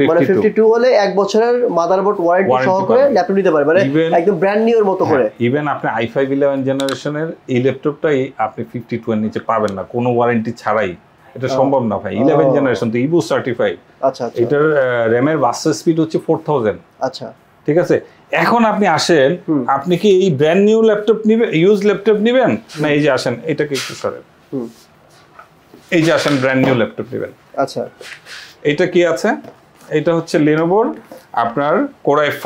মানে 52 হলে 1 বছরের মাদারবোর্ড ওয়ারেন্টি সহকারে ল্যাপটপ নিতে পারবে, মানে একদম ব্র্যান্ড নিউ এর মতো করে। ইভেন আপনি i5 11 জেনারেশনের এই ল্যাপটপটাই আপনি 52 এর নিচে পাবেন না কোনো ওয়ারেন্টি ছাড়াই, এটা সম্ভব না ভাই। 11 জেনারেশন তো ইবো সার্টিফাইড। আচ্ছা আচ্ছা, এটার র‍্যামের বাসার স্পিড হচ্ছে 4000। আচ্ছা, ঠিক আছে। এখন আপনি আসেন, আপনি কি এই ব্র্যান্ড নিউ ল্যাপটপ নেবেন, ইউজ ল্যাপটপ নেবেন, না এই যে আসেন এটাকে একটু সরেন, এই যে আসেন ব্র্যান্ড নিউ ল্যাপটপ নেবেন। আচ্ছা, এটা কি আছে? এটা হচ্ছে Lenovoর আপনার Core i5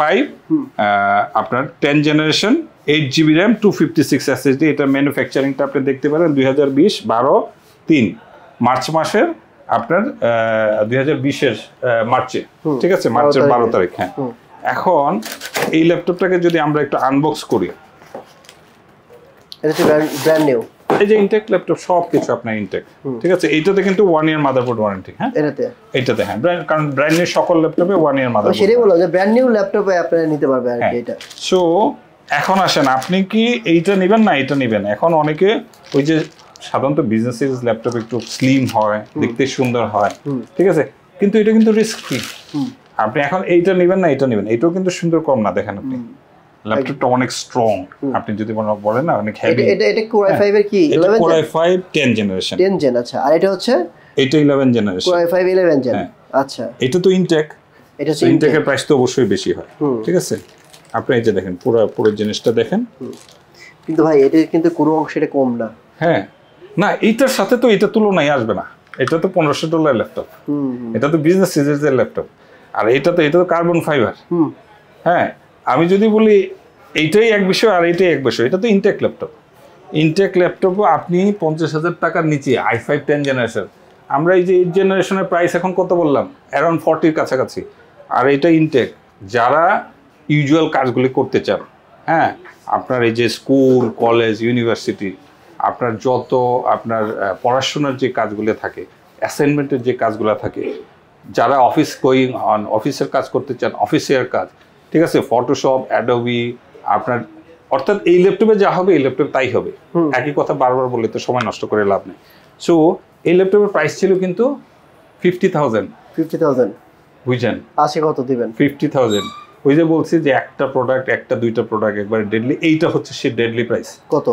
আপনার 10 জেনারেশন 8GB RAM 256 SSD। এটা ম্যানুফ্যাকচারিংটা আপনি দেখতে পারেন 2020-12-3 মার্চ মাসের আপনার 2020-এর মার্চে, ঠিক আছে, মার্চের 12 তারিখ। হ্যাঁ, এখন এই ল্যাপটপটাকে যদি আমরা একটু আনবক্স করি, এটা হচ্ছে ব্র্যান্ড নিউ। এই যে ইনটেক ল্যাপটপ সবকিছু আপনার ইনটেক, ঠিক আছে। এইটাতে কিন্তু 1 ইয়ার মাদারবোর্ড ওয়ারেন্টি। হ্যাঁ, এটাতে হ্যাঁ, কারণ ব্র্যান্ড নিউ সকল ল্যাপটপে 1 ইয়ার মাদারবোর্ড। সেটাই বলো যে ব্র্যান্ড নিউ ল্যাপটপে আপনারা নিতে পারবে আর কি এটা। সো এখন আসেন, আপনি কি এইটা নেবেন না এটা নেবেন? এখন অনেকে ওই যে সাধারণত বিজনেস সিরিজ ল্যাপটপ একটু স্লিম হয়, দেখতে সুন্দর হয়, ঠিক আছে, কিন্তু এটা কিন্তু রিস্ক ফ্রি। আপনি এখন এইটা নেবেন না এটা নেবেন, এটাও কিন্তু সুন্দর কম না। দেখেন আপনি ল্যাপটপটা অনেক স্ট্রং, আপনি যদি বলেন না অনেক হেভি। এটা Core i5 এর কি 11 Core i5 10 জেনারেশন। 10 জেন, আচ্ছা। আর এটা হচ্ছে এটা 11 জেনারেশন Core i5 11 জেন, আচ্ছা। এটা তো ইনটেক, এটা হচ্ছে ইনটেকের প্রাইস তো অবশ্যই বেশি হয়, ঠিক আছে। আপনি এই যে দেখেন পুরো জিনিসটা দেখেন, কিন্তু ভাই এটা কিন্তু কোনো অংশে কম না। হ্যাঁ, না এইটার সাথে তো এটা তুলনায় আসবে না। এটা তো $1500 ল্যাপটপ, এটা তো বিজনেস সিরিজের ল্যাপটপ। আর এটা তো কার্বন ফাইবার। হ্যাঁ, আমি যদি বলি এইটাই এক বিষয় আর এইটাই এক বিষয়, এটা তো ইনটেক ল্যাপটপ। ইনটেক ল্যাপটপও আপনি 50,000 টাকার নিচে i5 10 জেনারেশন। আমরা এই যে 8 জেনারেশনের প্রাইস এখন কত বললাম, অ্যারাউন্ড 40-র কাছাকাছি। আর এটা ইনটেক, যারা ইউজুয়াল কাজগুলি করতে চান, হ্যাঁ, আপনার এই যে স্কুল কলেজ ইউনিভার্সিটি, আপনার যত আপনার পড়াশোনার যে কাজগুলো থাকে, অ্যাসাইনমেন্টের যে কাজগুলো থাকে, যারা অফিস গোয়িং অন অফিসের কাজ করতে চান, অফিসের কাজ, ঠিক আছে, ফটোশপ, অ্যাডোবি, আপনার অর্থাৎ এই ল্যাপটপে যা হবে এই ল্যাপটপ তাই হবে। একই কথা বারবার বললে তো সময় নষ্ট করে লাভ নেই। সো এই ল্যাপটপের প্রাইস ছিল কিন্তু 50,000। বুঝছেন, আজকে কত দিবেন? 50,000। ওই যে বলছি যে একটা প্রোডাক্ট, একটা দুইটা প্রোডাক্ট একবারে ডেডলি, এইটা হচ্ছে সে ডেডলি প্রাইস। কত?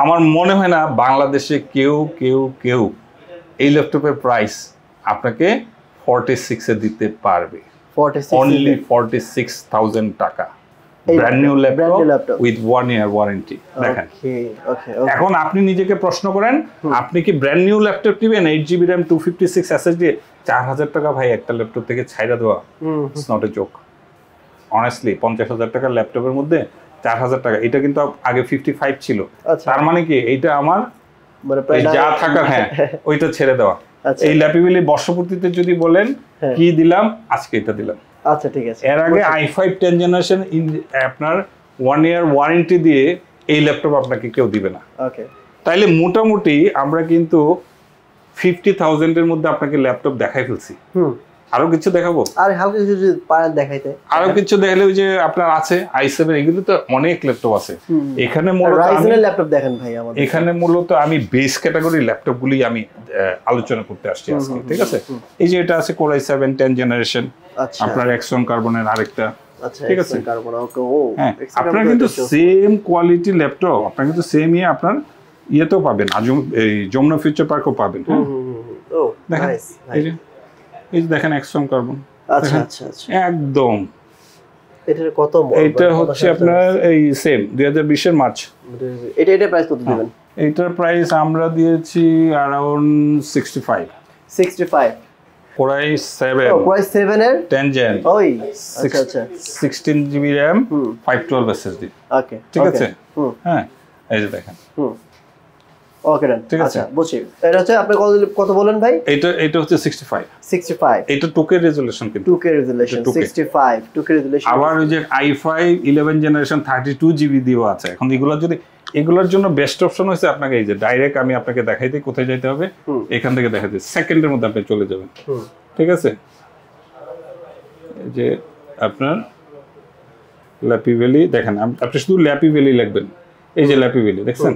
আমার মনে হয় না বাংলাদেশে কেউ এই ল্যাপটপের প্রাইস আপনাকে 46-এ দিতে পারবে। অনলি 46,000 টাকা, brand new laptop with 1 year warranty. দেখেন, এখন আপনি নিজেকে প্রশ্ন করেন, আপনি কি ব্র্যান্ড নিউ ল্যাপটপ নেবেন 8GB RAM 256 SSD 4000 টাকা? ভাই একটা ল্যাপটপ থেকে ছাইড়া দেওয়া, it's not a joke. Honestly 50,000 টাকার ল্যাপটপের মধ্যে 4000 টাকা, এটা কিন্তু আগে 55 ছিল। তার মানে কি এইটা আমার যা থাকা, হ্যাঁ, ওইটা ছেড়ে দেওয়া। এই ল্যাপি ভ্যালি বর্ষপূর্তিতে যদি বলেন কি দিলাম, আজকে এটা দিলাম। আচ্ছা, ঠিক আছে। এর আগে i5 10 জেনারেশন আপনার 1 ইয়ার ওয়ারেন্টি দিয়ে এই ল্যাপটপ আপনাকে কেউ দিবে না। ওকে, তাইলে মোটামুটি আমরা কিন্তু 50,000 এর মধ্যে আপনাকে ল্যাপটপ দেখাই ফেলছি। আরো কিছু দেখাবো? আর হালকা কিছু যদি পারেন দেখাইতে। আরো কিছু দেখালে ওই যে আপনার আছে i7, এগুলো তো অনেক ল্যাপটপ আছে। এখানে মূলত রাইজেনের ল্যাপটপ দেখেন ভাই আমাদের। এখানে মূলত আমি বেস ক্যাটাগরি ল্যাপটপগুলি আমি আলোচনা করতে আসছি আজকে, ঠিক আছে। এই যে এটা আছে Core i7 10 জেনারেশন, আপনার Axon কার্বনের আরেকটা, ঠিক আছে। হ্যাঁ, আপনার কিন্তু সেম কোয়ালিটি ল্যাপটপ, আপনার কিন্তু সেম আপনার ইয়েতেও পাবেন, এই যমুনা ফিউচার পার্কও পাবেন। দেখেন এই যে দেখেন Axon কার্বন, আচ্ছা আচ্ছা আচ্ছা, একদম। এটার কত? এটা হচ্ছে আপনার এই সেম 2020 এর মার্চ। এটা প্রাইস কত দিবেন? এটার প্রাইস আমরা দিয়েছি অ্যারাউন্ড 65। Core i7 এর 10 জেন, ওই আচ্ছা আচ্ছা, 16GB RAM 512 SSD। ওকে, ঠিক আছে। হ্যাঁ, এই যে দেখেন। ওকে, ডান, ঠিক আছে, বুঝছি। এটা হচ্ছে আপনি কত বলেন ভাই? এটা হচ্ছে 65। এটা 2K রেজোলিউশন, কিন্তু 2K রেজোলিউশন 65, 2K রেজোলিউশন। আবার ওই যে i5 11 জেনারেশন 32GB দিও আছে। এখন এগুলোর জন্য বেস্ট অপশন হচ্ছে আপনাকে এই যে ডাইরেক্ট আমি আপনাকে দেখাইতে কোথায় যেতে হবে, এখান থেকে দেখাতে সেকেন্ডের মধ্যে আপনি চলে যাবেন, ঠিক আছে। এই যে আপনার ল্যাপি ভ্যালি দেখেন, আপনি শুধু ল্যাপি ভ্যালি লিখবেন, এই যে ল্যাপি ভ্যালি দেখছেন,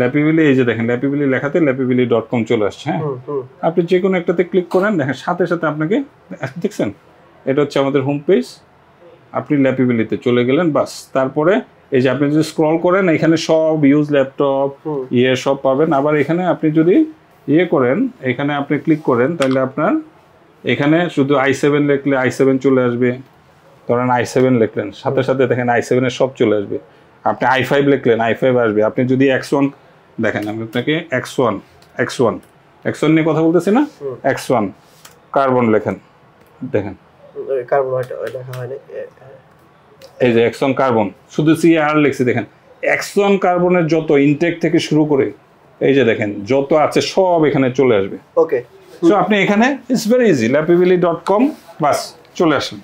ল্যাপি ভ্যালি, এই যে দেখেন ল্যাপি ভ্যালি লেখাতে lappyvalley.com চলে আসছে। হ্যাঁ, আপনি যে কোনো একটাতে ক্লিক করেন, দেখেন সাথে সাথে আপনাকে দেখছেন, এটা হচ্ছে আমাদের হোম পেজ। আপনি ল্যাপি ভ্যালিতে চলে গেলেন, বাস। তারপরে এই যে আপনি যদি স্ক্রল করেন, এখানে সব ইউজ ল্যাপটপ সব পাবেন। আবার এখানে আপনি যদি করেন, এখানে আপনি ক্লিক করেন, তাহলে আপনার এখানে শুধু i7 লিখলে i7 চলে আসবে। ধরেন i7 লিখলেন, সাথে সাথে দেখেন i7 এর সব চলে আসবে। আপনি i5 লিখলেন, i5 আসবে। আপনি যদি X1 দেখেন, আমি আপনাকে X1 নিয়ে কথা বলতেছি না, X1 কার্বন লেখেন, দেখেন কার্বন লেখা হয় না, এই যে এক্সন কার্বন, শুধু সিআর লিখছি দেখেন। এক্সন কার্বনের যত ইনটেক থেকে শুরু করে এই যে দেখেন যত আছে সব এখানে চলে আসবে। ওকে, সো আপনি এখানে ইটস ভেরি ইজি, lappyvalley.com, বাস চলে আসেন।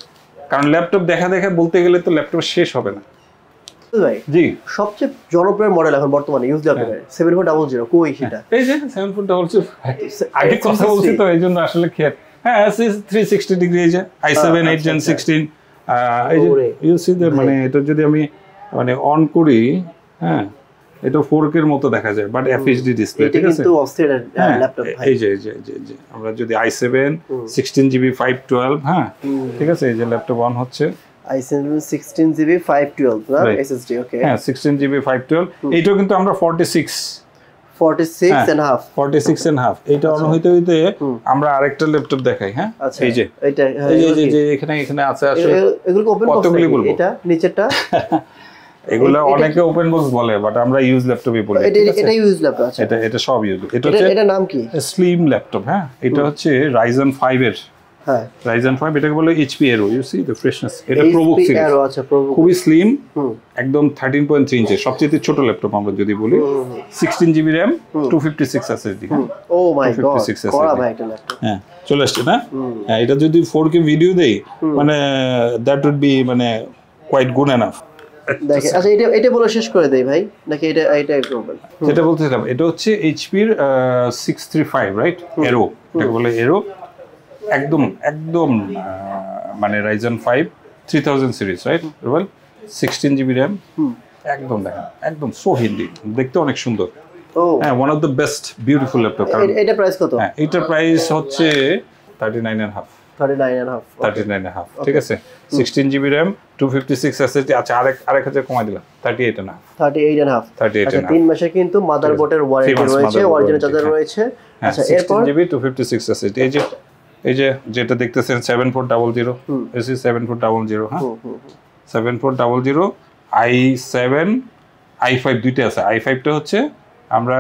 কারণ ল্যাপটপ দেখা বলতে গেলে তো ল্যাপটপ শেষ হবে না ভাই। জি, সবচেয়ে জনপ্রিয় মডেল এখন বর্তমানে ইউজ ল্যাপটপে 7400 কই সেটা? এই যে 7400 আগে কথা বলছি তো এইজন্য আসলে খেয়াল। হ্যাঁ 360 ডিগ্রি, এই যে i7 8 Gen 16, এই যে ইউ সি দ্য, মানে এটা যদি আমি মানে অন করি, হ্যাঁ এটা 4K এর মতো দেখা যায়, বাট FHD ডিসপ্লে, ঠিক আছে? কিন্তু অস্থির ল্যাপটপ ভাই। এই যে আমরা যদি i7 16GB 512, হ্যাঁ ঠিক আছে, এই যে ল্যাপটপ অন হচ্ছে, i7 16GB 512 না SSD, ওকে হ্যাঁ 16GB 512, এইটাও কিন্তু আমরা 46 and half এইটা অন হইতে আমরা আরেকটা ল্যাপটপ দেখাই। হ্যাঁ এই যে এটা, এই যে এখানে আছে আসলে এগুলো ওপেন বক্স, এটা নিচেরটা এগুলো অনেকে ওপেন বক্স বলে, বাট আমরা ইউজ ল্যাপটপই বলি। এটা ইউজ ল্যাপটপ, আচ্ছা এটা সব ইউজ। এটা নাম কি? Slim laptop. হ্যাঁ এটা হচ্ছে Ryzen 5 এর, হ্যাঁ Ryzen 5, এটাকে বলে HP Aero, you see the freshness. এটা প্রোবুক সিরিজ, আচ্ছা প্রোবুক, খুবই স্লিম, একদম 13.3 ইঞ্চি, সবচেয়ে ছোট ল্যাপটপ আমরা যদি বলি। 16GB RAM, 256 SSD। ও মাই গড, কড়া ভাই একটা ল্যাপটপ। হ্যাঁ চলে আসছে না? হ্যাঁ এটা যদি 4K ভিডিও দেই, মানে দ্যাট উড বি মানে কোয়াইট গুড এনাফ। দেখেন, আচ্ছা এটা বলে শেষ করে দেই ভাই, নাকি এটা করবেন? যেটা বলতেছিলাম, এটা হচ্ছে HP এর 635, রাইট? Aero, এটাকে বলে Aero, একদম মানে Ryzen 5 3000 series, right? Well 16GB RAM, একদম দেখেন একদম সো হিন্দি, দেখতে অনেক সুন্দর। হ্যাঁ one of the best beautiful laptop. এটা প্রাইস কত? হ্যাঁ এটার প্রাইস হচ্ছে 39.5, ঠিক আছে? 16GB RAM, 256 SSD। আচ্ছা আরেক হাজার কমাই দিলাম, 38.5। আচ্ছা 3 মাসে কিন্তু মাদারবোর্ডের ওয়ারেন্টি রয়েছে, অরিজিনাল চার্জার রয়েছে। আচ্ছা এরপর 16GB 256 SSD, এই যে যেটা দেখতেছেন 7400, এসি 7400, হ্যাঁ 7400, i7 i5 দুইটা আছে। i5 টা হচ্ছে আমরা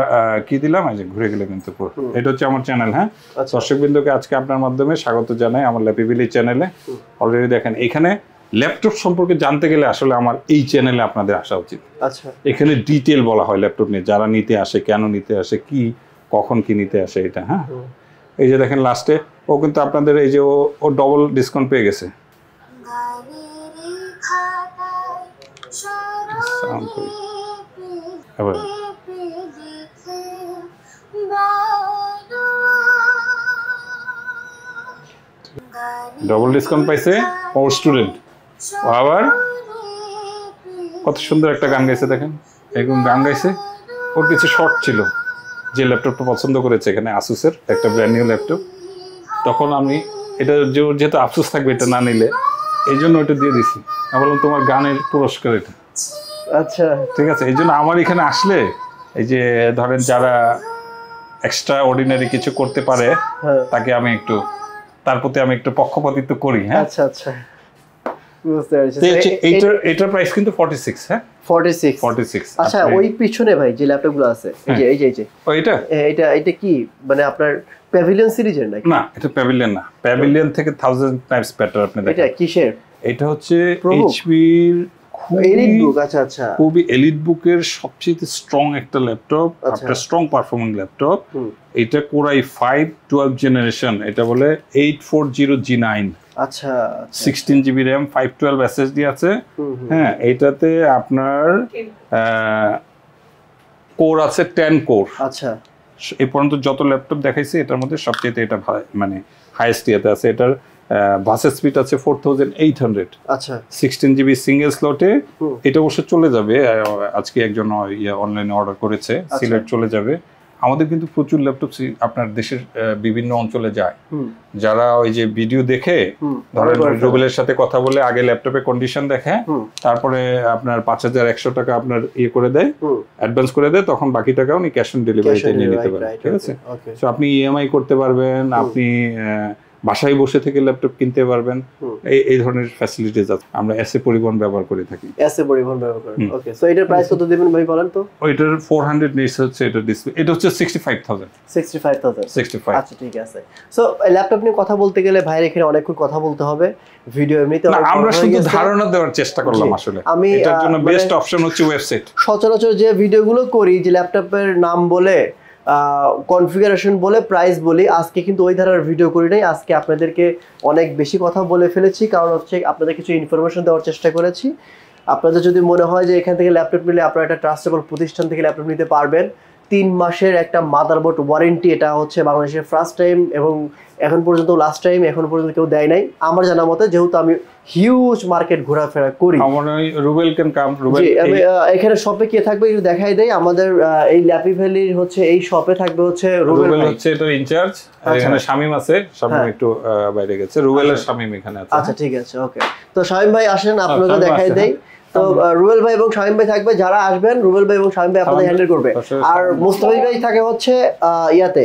কি দিলাম, এই যে ঘুরে গেলে কিন্তু পুরো এটা হচ্ছে আমার চ্যানেল। হ্যাঁ দর্শকবৃন্দকে আজকে আপনার মাধ্যমে স্বাগত জানাই আমার ল্যাপি ভ্যালি চ্যানেলে। অলরেডি দেখেন এখানে ল্যাপটপ সম্পর্কে জানতে গেলে আসলে আমার এই চ্যানেলে আপনাদের আসা উচিত। আচ্ছা এখানে ডিটেল বলা হয় ল্যাপটপ নিয়ে, যারা নিতে আসে, কেন নিতে আসে, কি কখন কি নিতে আসে, এটা। হ্যাঁ এই যে দেখেন লাস্টে ও কিন্তু আপনাদের এই যে ও ডবল ডিসকাউন্ট পেয়ে গেছে। ডবল ডিসকাউন্ট পাইছে ওর স্টুডেন্ট, ও আবার কত সুন্দর একটা গান গাইছে দেখেন, এরকম গান গাইছে। ওর কিছু শর্ট ছিল, যে ল্যাপটপটা পছন্দ করেছে এখানে আসুসের একটা ব্র্যান্ড নিউ ল্যাপটপ, তখন আমি এটা যেহেতু আফসোস থাকবে এটা না নিলে, এই জন্য ওটা দিয়ে দিছি। আমি বললাম তোমার গানের পুরস্কার এটা। আচ্ছা ঠিক আছে, এই জন্য আমার এখানে আসলে এই যে ধরেন যারা এক্সট্রা অর্ডিনারি কিছু করতে পারে তাকে আমি একটু, তার প্রতি আমি একটু পক্ষপাতিত্ব করি। হ্যাঁ আচ্ছা আচ্ছা বুঝতে পারছি। এটার প্রাইস কিন্তু 46। হ্যাঁ 46। আচ্ছা ওই পিছনে ভাই যে ল্যাপটপগুলো আছে, এই যে ও এটা কি মানে আপনার প্যাভিলিয়ন সিরিজের নাকি? না এটা প্যাভিলিয়ন না, প্যাভিলিয়ন থেকে 1000 টাইমস বেটার। আপনি দেখেন এটা কিসের? এটা হচ্ছে এইচপির এলিট বুক। আচ্ছা আচ্ছা খুবই এলিট বুকের সবচেয়ে স্ট্রং একটা ল্যাপটপ, একটা স্ট্রং পারফরম্যান্স ল্যাপটপ। এটা কোরাই 5 12 জেনারেশন, এটা বলে 840G9। আচ্ছা 16GB RAM, 512 SSD আছে। হ্যাঁ এইটাতে আপনার কোর আছে 10 কোর। আচ্ছা এই পর্যন্ত যত ল্যাপটপ দেখাইছি এটার মধ্যে সবচেয়ে এটা মানে হাইয়েস্ট ইয়েতে আছে। এটার বাসের স্পিড আছে 4800। আচ্ছা 16GB সিঙ্গেল স্লটে। এটা অবশ্য চলে যাবে, আজকে একজন অনলাইনে অর্ডার করেছে, সিলেট চলে যাবে। আমাদের কিন্তু প্রচুর ল্যাপটপ আপনার দেশের বিভিন্ন অঞ্চলে যায়, যারা ওই যে ভিডিও দেখে ধরেন রুবেলের সাথে কথা বলে আগে ল্যাপটপের কন্ডিশন দেখে, তারপরে আপনার 5100 টাকা আপনার ইয়ে করে দেয়, অ্যাডভান্স করে দেয়, তখন বাকি টাকা উনি ক্যাশ অন ডেলিভারিতে নিয়ে নিতে পারেন। ঠিক আছে, সো আপনি ইএমআই করতে পারবেন, আপনি বাসায় বসে থেকে ল্যাপটপ কিনতে পারবেন, এই ধরনের ফ্যাসিলিটিস আছে। আমরা এসএ পরিবহন ব্যবহার করে থাকি। এসএ পরিবহন ব্যবহার করেন, ওকে। সো এটার প্রাইস কত দিবেন ভাই বলেন তো? ওইটার 400 নিটস হচ্ছে এটা ডিসপ্লে, এটা হচ্ছে 65000। 65,000। আচ্ছা ঠিক আছে। সো ল্যাপটপ নিয়ে কথা বলতে গেলে ভাইয়ের এখানে অনেকক্ষণ কথা বলতে হবে, ভিডিও এমনিতে আমরা শুধু ধারণা দেওয়ার চেষ্টা করলাম। আসলে এটার জন্য বেস্ট অপশন হচ্ছে ওয়েবসাইট। সচরাচর যে ভিডিওগুলো করি, যে ল্যাপটপের নাম বলে, কনফিগারেশন বলে, প্রাইস বলি, আজকে কিন্তু ওই ধারার ভিডিও করি নাই। আজকে আপনাদেরকে অনেক বেশি কথা বলে ফেলেছি, কারণ হচ্ছে আপনাদের কিছু ইনফরমেশন দেওয়ার চেষ্টা করেছি। আপনাদের যদি মনে হয় যে এখান থেকে ল্যাপটপ নিলে আপনারা একটা ট্রাস্টেবল প্রতিষ্ঠান থেকে ল্যাপটপ নিতে পারবেন, 3 মাসের একটা মাদারবোর্ড ওয়ারেন্টি, এটা হচ্ছে বাংলাদেশের ফার্স্ট টাইম এবং এখন পর্যন্ত লাস্ট টাইম, এখন পর্যন্ত কেউ দেয় নাই আমার জানা মতে, যেহেতু আমি হিউজ মার্কেট ঘোরাফেরা করি। Rubel can come. রুবেল আমি এখানে শপে কে থাকবে একটু দেখাই দেই। আমাদের এই ল্যাপি ভ্যালির হচ্ছে এই শপে থাকবে হচ্ছে রুবেল হচ্ছে এটার ইনচার্জ, আর এখানে শামিম আছে। শামিম একটু বাইরে গেছে, রুবেলের শামিম এখানে আছে। আচ্ছা ঠিক আছে, ওকে। তো শামিম ভাই আসেন, আপনাকে দেখাই দেই। তো রুবেল ভাই এবং শামিম ভাই থাকবে, যারা আসবেন রুবেল ভাই এবং শামিম ভাই আপনাদের হ্যান্ডেল করবে। আর মুস্তাফিজ ভাই থাকে হচ্ছে ইয়াতে।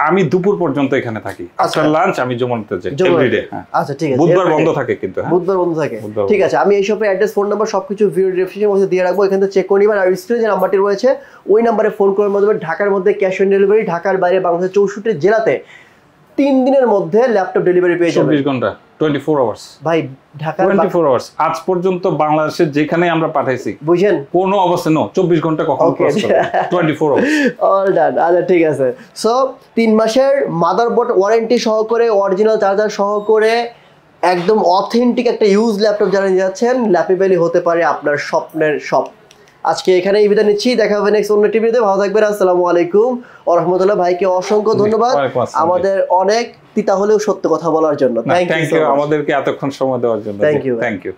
আমি দুপুর পর্যন্ত এখানে থাকি, আফটার লাঞ্চ আমি যমুনাতে যাই এভরিডে। আচ্ছা ঠিক আছে, বুধবার বন্ধ থাকে কিন্তু। বুধবার বন্ধ থাকে, ঠিক আছে। আমি এই শপের অ্যাড্রেস, ফোন নাম্বার সবকিছু ভিডিও ডেসক্রিপশনের মধ্যে দিয়ে রাখবো, এখান থেকে চেক করে নিবেন। আর স্ক্রিনে যে নাম্বারটি রয়েছে ওই নাম্বারে ফোন করার মাধ্যমে ঢাকার মধ্যে ক্যাশ অন ডেলিভারি, ঢাকার বাইরে বাংলাদেশের 64 জেলাতে 3 দিনের মধ্যে ল্যাপটপ ডেলিভারি পেয়ে যাবেন। 24 ঘন্টা, 24 আওয়ার্স ভাই, ঢাকা 24 আওয়ার্স। আজ পর্যন্ত বাংলাদেশের যেখানে আমরা পাঠাইছি, বুঝেন, কোনো অবস্থা 24 ঘন্টা কখনো ক্রস করে 24 আওয়ার্স। All done. আচ্ছা ঠিক আছে। সো 3 মাসের মাদারবোর্ড ওয়ারেন্টি সহকারে, অরিজিনাল চার্জার সহকারে, একদম অথেন্টিক একটা ইউজ ল্যাপটপ যারা নিয়ে যাচ্ছেন, ল্যাপি ভ্যালি হতে পারে আপনার স্বপ্নের শপ। আজকে এখানে এই বিদায় নিচ্ছি, দেখা হবে নেক্সট অন্য টিভিতে। ভালো থাকবেন, আসসালামু আলাইকুম ওয়া রাহমাতুল্লাহ। ভাইকে অসংখ্য ধন্যবাদ আমাদের অনেক তিতা হলেও সত্য কথা বলার জন্য। থ্যাংক ইউ, আমাদেরকে এতক্ষণ সময় দেওয়ার জন্য। Thank you.